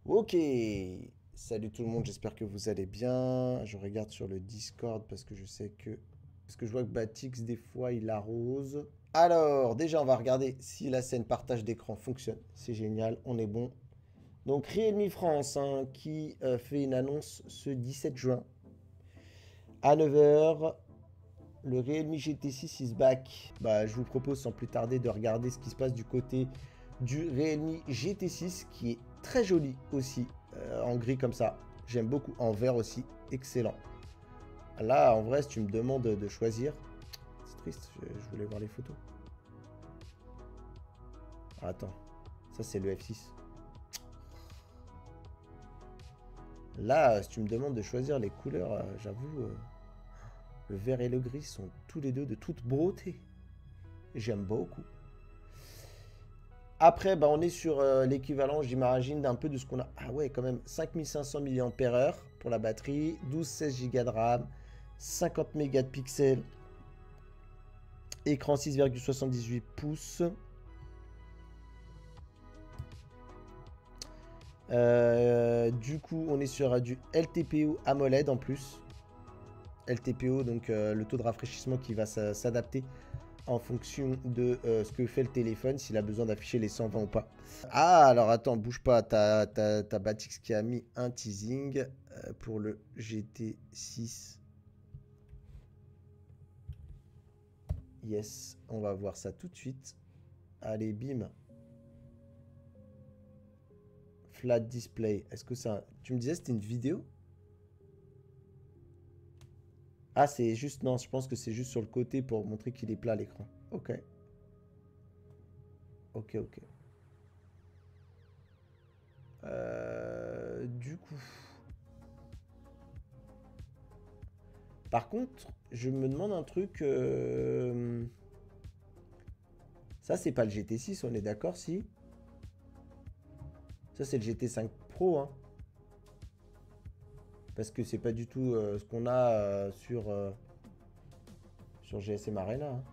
Ok, salut tout le monde, j'espère que vous allez bien. Je regarde sur le Discord parce que je sais que... Parce que je vois que Batix, des fois, il arrose. Alors, déjà, on va regarder si la scène partage d'écran fonctionne. C'est génial, on est bon. Donc, Realme France, hein, qui fait une annonce ce 17 juin à 9 heures. Le Realme GT6 is back. Bah, je vous propose sans plus tarder de regarder ce qui se passe du côté du Realme GT6 qui est très joli aussi en gris comme ça. J'aime beaucoup. En vert aussi, excellent. Là, en vrai, si tu me demandes de choisir, c'est triste, je voulais voir les photos. Ah, attends, ça c'est le F6. Là, si tu me demandes de choisir les couleurs, j'avoue, le vert et le gris sont tous les deux de toute beauté. J'aime beaucoup. Après, bah, on est sur l'équivalent, j'imagine, d'un peu de ce qu'on a. Ah ouais, quand même, 5500 mAh pour la batterie, 12-16 Go de RAM, 50 mégapixels, écran 6,78 pouces. Du coup, on est sur du LTPO AMOLED en plus. LTPO, donc le taux de rafraîchissement qui va s'adapter en fonction de ce que fait le téléphone, s'il a besoin d'afficher les 120 ou pas. Ah, alors attends, bouge pas, t'as Batix qui a mis un teasing pour le GT6. Yes, on va voir ça tout de suite. Allez, bim. Flat display. Est-ce que ça... Tu me disais c'était une vidéo? Ah, c'est juste... Non, je pense que c'est juste sur le côté pour montrer qu'il est plat l'écran. Ok. Ok, ok. Du coup... Par contre, je me demande un truc... Ça, c'est pas le GT6, on est d'accord, si? Ça, c'est le GT5 Pro, hein. Parce que c'est pas du tout ce qu'on a sur GSM Arena, hein.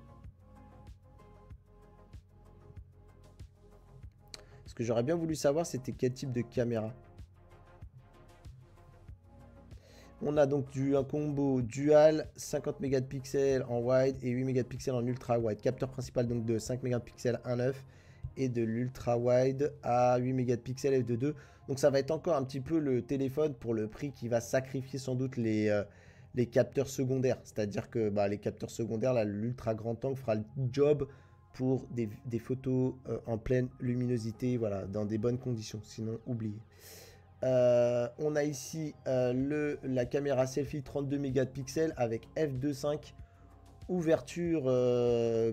Ce que j'aurais bien voulu savoir, c'était quel type de caméra. On a donc un combo dual 50 mégapixels en wide et 8 mégapixels en ultra wide. Capteur principal donc de 5 mégapixels 1.9 et de l'ultra wide à 8 mégapixels f2.2. Donc ça va être encore un petit peu le téléphone pour le prix qui va sacrifier sans doute les capteurs secondaires. C'est-à-dire que bah, les capteurs secondaires, l'ultra grand angle fera le job pour des photos en pleine luminosité, voilà, dans des bonnes conditions. Sinon, oubliez. On a ici la caméra selfie 32 mégapixels avec f2.5 ouverture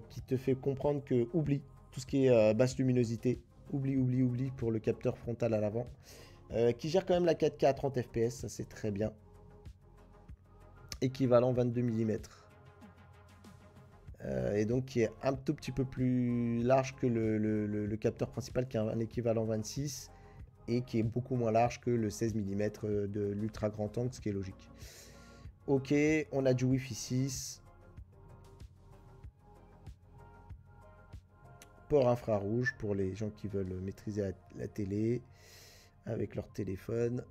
qui te fait comprendre que oublie tout ce qui est basse luminosité. Oublie pour le capteur frontal à l'avant. Qui gère quand même la 4K à 30 fps, ça c'est très bien. Équivalent 22 mm. Et donc qui est un tout petit peu plus large que le capteur principal qui a un équivalent 26 et qui est beaucoup moins large que le 16 mm de l'ultra grand angle, ce qui est logique. Ok, on a du Wi-Fi 6. Port infrarouge pour les gens qui veulent maîtriser la télé avec leur téléphone.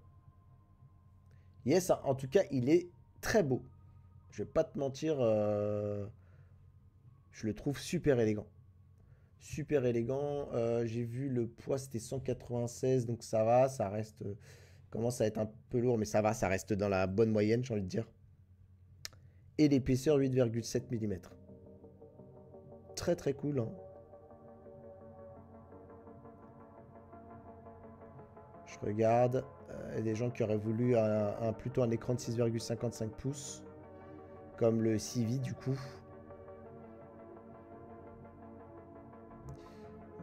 Yes, en tout cas, il est très beau. Je vais pas te mentir, je le trouve super élégant. Super élégant. J'ai vu le poids, c'était 196, donc ça va, ça reste... commence à être un peu lourd, mais ça va, ça reste dans la bonne moyenne, j'ai envie de dire. Et l'épaisseur 8,7 mm. Très très cool, hein. Je regarde. Il y a des gens qui auraient voulu plutôt un écran de 6,55 pouces. Comme le Civi du coup.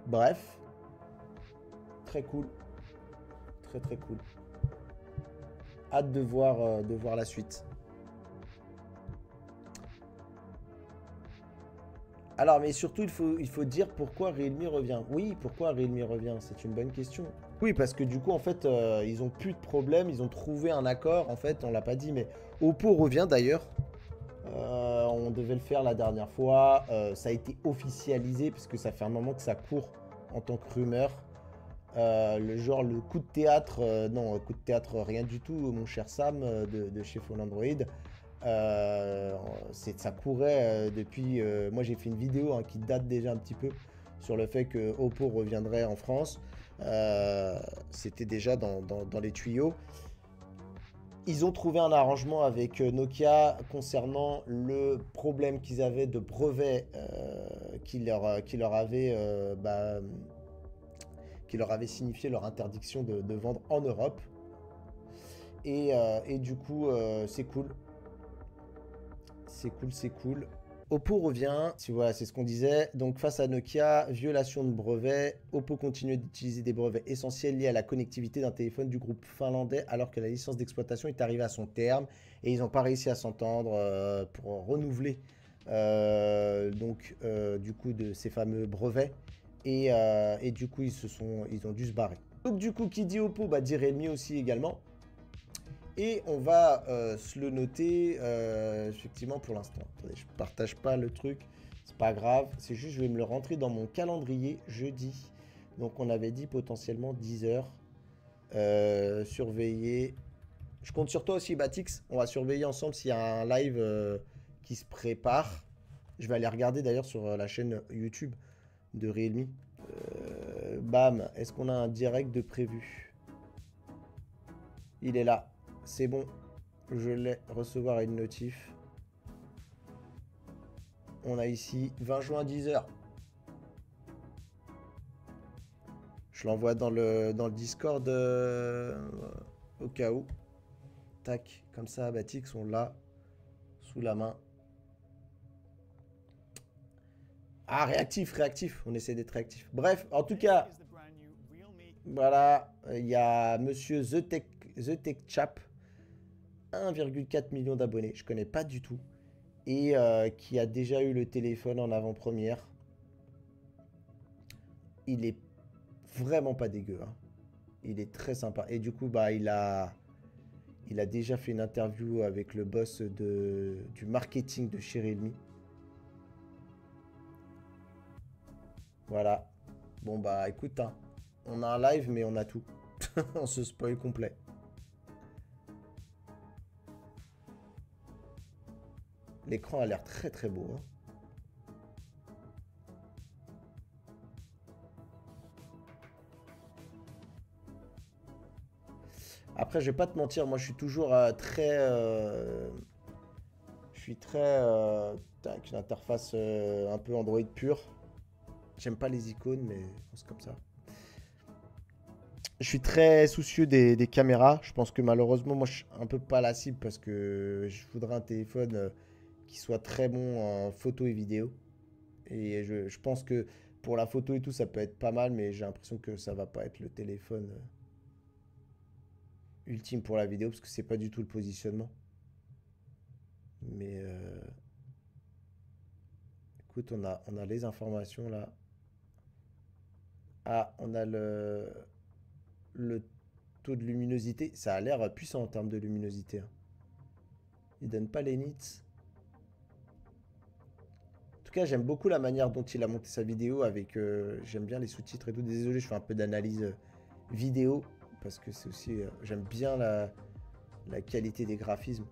Bref. Très cool. Très très cool. Hâte de voir la suite. Alors, mais surtout, il faut dire pourquoi Realme revient. Oui, pourquoi Realme revient? C'est une bonne question. Oui, parce que du coup, en fait, ils ont plus de problème. Ils ont trouvé un accord. En fait, on l'a pas dit, mais Oppo revient d'ailleurs. On devait le faire la dernière fois. Ça a été officialisé parce que ça fait un moment que ça court en tant que rumeur. Le genre le coup de théâtre, non, coup de théâtre, rien du tout, mon cher Sam de chez Phone Android. Ça courait depuis. Moi, j'ai fait une vidéo hein, qui date déjà un petit peu sur le fait que Oppo reviendrait en France. C'était déjà dans les tuyaux. Ils ont trouvé un arrangement avec Nokia concernant le problème qu'ils avaient de brevet qui leur avait signifié leur interdiction de vendre en Europe. Et du coup, c'est cool. C'est cool, c'est cool. Oppo revient, tu vois, c'est ce qu'on disait. Donc face à Nokia, violation de brevet. Oppo continue d'utiliser des brevets essentiels liés à la connectivité d'un téléphone du groupe finlandais alors que la licence d'exploitation est arrivée à son terme et ils n'ont pas réussi à s'entendre pour renouveler du coup de ces fameux brevets et du coup ils ont dû se barrer. Donc du coup qui dit Oppo bah dit Realme aussi également. Et on va se le noter effectivement pour l'instant. Attendez, je partage pas le truc, c'est pas grave. C'est juste je vais me le rentrer dans mon calendrier jeudi. Donc on avait dit potentiellement 10 heures. Surveiller. Je compte sur toi aussi Batix. On va surveiller ensemble s'il y a un live qui se prépare. Je vais aller regarder d'ailleurs sur la chaîne YouTube de Realme. Bam, est-ce qu'on a un direct de prévu? Il est là. C'est bon, je l'ai, recevoir une notif. On a ici 20 juin 10h. Je l'envoie dans le Discord au cas où. Tac, comme ça, Batix, on l'a sous la main. Ah, réactif, on essaie d'être réactif. Bref, en tout cas, voilà, il y a monsieur The Tech Chap, 1,4 million d'abonnés, je connais pas du tout. Et qui a déjà eu le téléphone en avant-première. Il est vraiment pas dégueu. Hein. Il est très sympa. Et du coup, bah, il a déjà fait une interview avec le boss du marketing de chez Realme. Voilà. Bon, bah, écoute, hein, on a un live, mais on a tout. On se spoil complet. L'écran a l'air très très beau. Hein. Après, je vais pas te mentir, moi je suis toujours très. Je suis très. Avec une interface un peu Android pure. J'aime pas les icônes, mais c'est comme ça. Je suis très soucieux des caméras. Je pense que malheureusement, moi je suis un peu pas la cible parce que je voudrais un téléphone qui soit très bon en photo et vidéo. Et je pense que pour la photo et tout, ça peut être pas mal, mais j'ai l'impression que ça va pas être le téléphone ultime pour la vidéo parce que c'est pas du tout le positionnement. Mais écoute, on a les informations là. Ah, on a le taux de luminosité. Ça a l'air puissant en termes de luminosité. Hein. Il donne pas les nits. En tout cas, j'aime beaucoup la manière dont il a monté sa vidéo avec. J'aime bien les sous-titres et tout. Désolé, je fais un peu d'analyse vidéo parce que c'est aussi. J'aime bien la qualité des graphismes.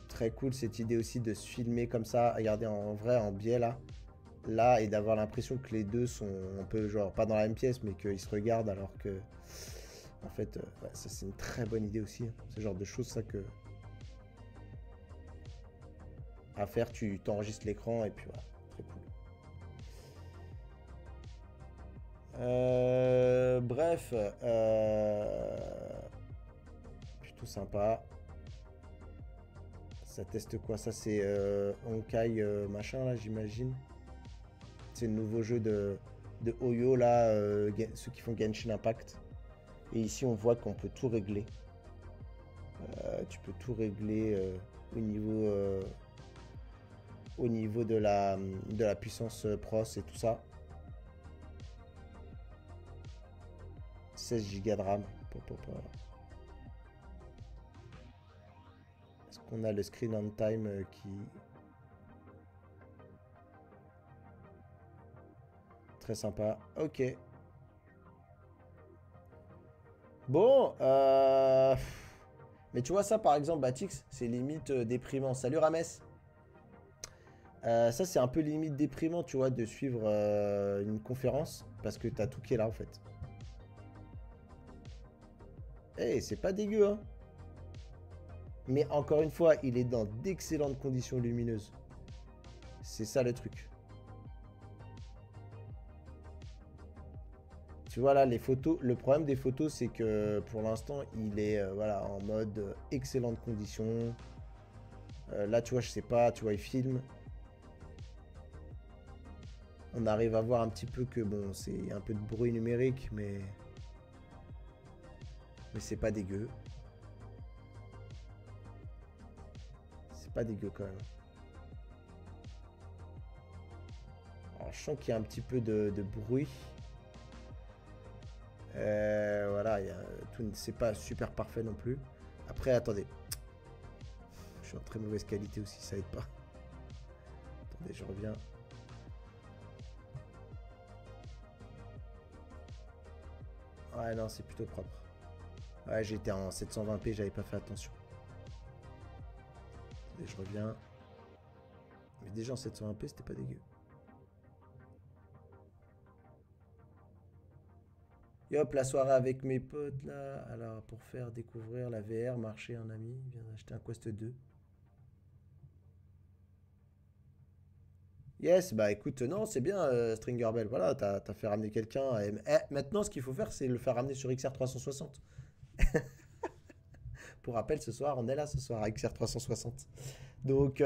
Très cool cette idée aussi de se filmer comme ça, regardez en vrai, en biais là, et d'avoir l'impression que les deux sont un peu genre pas dans la même pièce, mais qu'ils se regardent alors que en fait, ouais, ça c'est une très bonne idée aussi. Hein. Ce genre de choses, ça que à faire, tu t'enregistres l'écran et puis voilà, très cool. Bref, plutôt sympa. Ça teste quoi? Ça c'est Honkai machin là, j'imagine. C'est le nouveau jeu de Oyo là, ceux qui font Genshin Impact. Et ici on voit qu'on peut tout régler. Tu peux tout régler au niveau de la puissance pros et tout ça. 16 Go de RAM. Est-ce qu'on a le screen on time qui Très sympa. Ok. Bon, mais tu vois ça par exemple, Batix, c'est limite déprimant. Salut Rames. Ça c'est un peu limite déprimant, tu vois, de suivre une conférence parce que t'as tout qui est là en fait. Eh, c'est pas dégueu, hein. Mais encore une fois, il est dans d'excellentes conditions lumineuses. C'est ça le truc. Tu vois là, les photos, le problème des photos, c'est que pour l'instant, il est voilà, en mode excellentes conditions. Là, tu vois, je sais pas, tu vois, il filme. On arrive à voir un petit peu que, bon, c'est un peu de bruit numérique, mais c'est pas dégueu. C'est pas dégueu quand même. Alors, je sens qu'il y a un petit peu de bruit. Voilà, c'est pas super parfait non plus. Après, attendez. Je suis en très mauvaise qualité aussi, ça aide pas. Attendez, je reviens. Ouais, non, c'est plutôt propre. Ouais, j'étais en 720p, j'avais pas fait attention. Attendez, je reviens. Mais déjà en 720p, c'était pas dégueu. Et hop, la soirée avec mes potes là. Alors, pour faire découvrir la VR, marcher un ami vient d'acheter un Quest 2. Yes, bah écoute, non, c'est bien, Stringer Bell. Voilà, t'as fait ramener quelqu'un. Maintenant, ce qu'il faut faire, c'est le faire ramener sur XR 360. Pour rappel, ce soir, on est là ce soir à XR 360. Donc,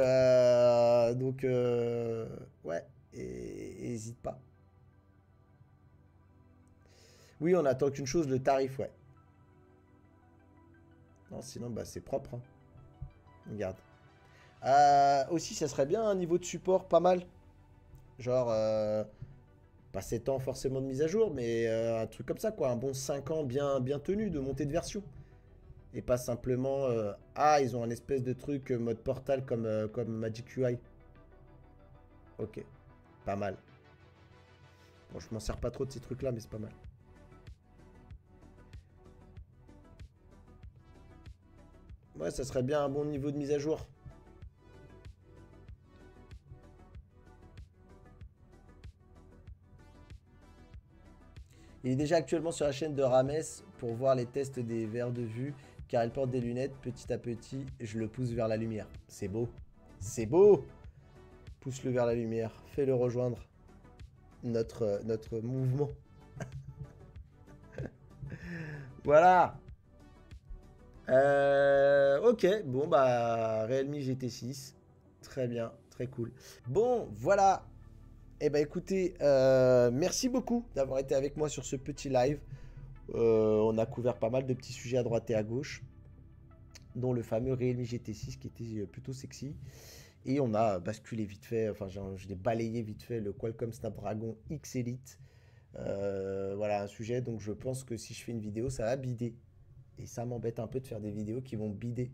ouais, et hésite pas. Oui, on attend qu'une chose, le tarif, ouais. Non, sinon, bah c'est propre, hein. Regarde. Aussi, ça serait bien un niveau de support pas mal. Genre, pas 7 ans forcément de mise à jour, mais un truc comme ça, quoi. Un bon 5 ans bien tenu de montée de version. Et pas simplement, ah, ils ont un espèce de truc mode portal comme Magic UI. Ok, pas mal. Bon, je m'en sers pas trop de ces trucs-là, mais c'est pas mal. Ouais, ça serait bien un bon niveau de mise à jour. Il est déjà actuellement sur la chaîne de Rames pour voir les tests des verres de vue, car il porte des lunettes. Petit à petit, je le pousse vers la lumière. C'est beau. C'est beau. Pousse-le vers la lumière. Fais-le rejoindre notre mouvement. Voilà. Ok, bon bah Realme GT6. Très bien, très cool. Bon, voilà. Eh ben écoutez, merci beaucoup d'avoir été avec moi sur ce petit live. On a couvert pas mal de petits sujets à droite et à gauche, dont le fameux Realme GT6 qui était plutôt sexy. Et on a basculé vite fait, enfin je l'ai balayé vite fait, le Qualcomm Snapdragon X Elite. Voilà un sujet, donc je pense que si je fais une vidéo, ça va bider. Et ça m'embête un peu de faire des vidéos qui vont bider.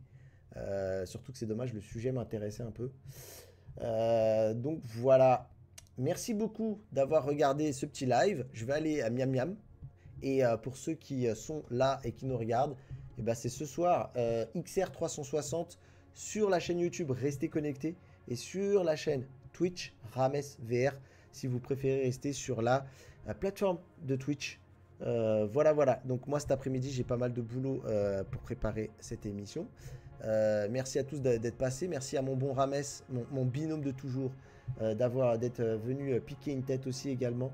Surtout que c'est dommage, le sujet m'intéressait un peu. Donc voilà. Merci beaucoup d'avoir regardé ce petit live. Je vais aller à Miam Miam. Et pour ceux qui sont là et qui nous regardent, eh ben c'est ce soir XR 360 sur la chaîne YouTube. Restez connectés. Et sur la chaîne Twitch Rames VR si vous préférez rester sur la plateforme de Twitch. Voilà. Donc moi cet après-midi, j'ai pas mal de boulot pour préparer cette émission. Merci à tous d'être passés. Merci à mon bon Rames, mon binôme de toujours, d'être venu piquer une tête aussi également.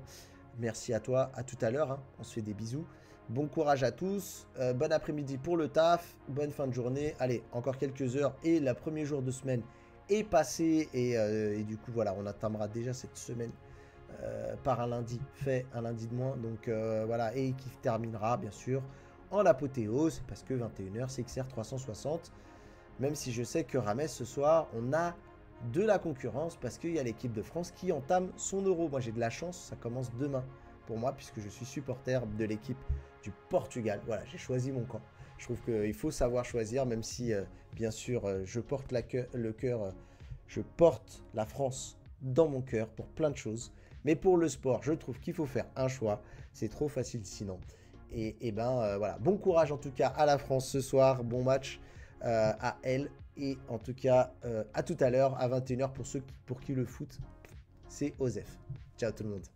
Merci à toi, à tout à l'heure, hein. On se fait des bisous. Bon courage à tous, bon après-midi pour le taf, bonne fin de journée. Allez, encore quelques heures et le premier jour de semaine est passé. Et du coup, voilà, on atteindra déjà cette semaine par un lundi, fait un lundi de moins. Donc voilà, et qui terminera bien sûr en apothéose, parce que 21h, c'est XR 360. Même si je sais que Rames, ce soir, on a de la concurrence parce qu'il y a l'équipe de France qui entame son Euro. Moi, j'ai de la chance, ça commence demain pour moi puisque je suis supporter de l'équipe du Portugal. Voilà, j'ai choisi mon camp. Je trouve qu'il faut savoir choisir, même si, bien sûr, je porte le cœur, je porte la France dans mon cœur pour plein de choses. Mais pour le sport, je trouve qu'il faut faire un choix. C'est trop facile sinon. Et ben voilà, bon courage en tout cas à la France ce soir. Bon match à elle. Et en tout cas, à tout à l'heure à 21h pour ceux pour qui le foot, c'est Osef. Ciao tout le monde.